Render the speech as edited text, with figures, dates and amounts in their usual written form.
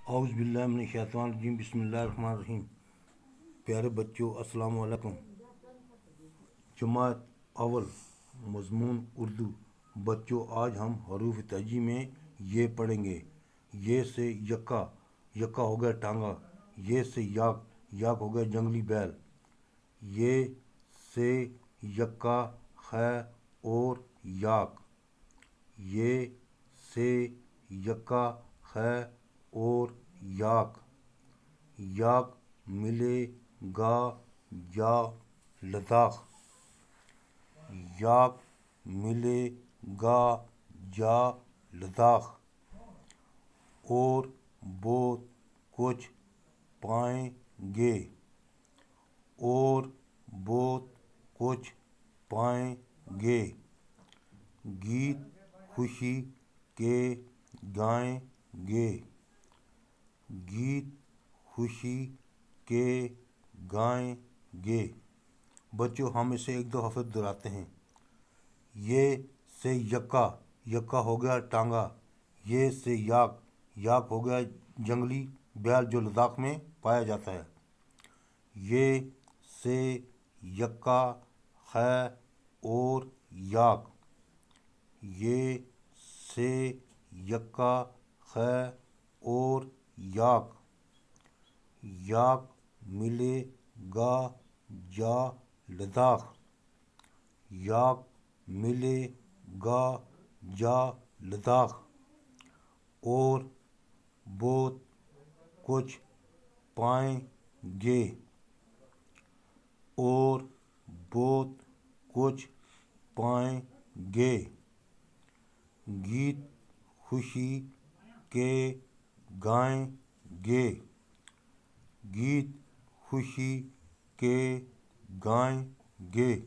اعوذ باللہ من الشیطان الرجیم بسم اللہ الرحمن الرحیم۔ پیارے بچوں السلام علیکم۔ جماعت اول مضمون اردو۔ بچوں آج ہم حروف تہجی میں یہ پڑھیں گے۔ یہ سے یکا، یکا ہو گیا ٹانگا۔ یہ سے یاک، یاک ہو گیا جنگلی بیل۔ یہ سے یکا خے اور یاک۔ یہ سے یکا خے اور یاک۔ یاک ملے گا جا لداخ۔ یاک ملے گا جا لداخ۔ اور بہت کچھ پائیں گے۔ اور بہت کچھ پائیں گے۔ گیت خوشی کے گائیں گے۔ گیت خوشی کے گائیں گے۔ بچوں ہم اسے ایک دو دفعہ دہراتے ہیں۔ یہ سے یکا، یکا ہو گیا ٹانگا۔ یہ سے یاک، یاک ہو گیا جنگلی بیل جو لداخ میں پایا جاتا ہے۔ یہ سے یکا خے اور یاک۔ یہ سے یکا خے اور یاک۔ یاک ملے گا جا لداخ۔ یاک ملے گا جا لداخ۔ اور بہت کچھ پائیں گے۔ اور بہت کچھ پائیں گے۔ گیت خوشی کے گائیں گے۔ گیت خوشی کے گائیں گے۔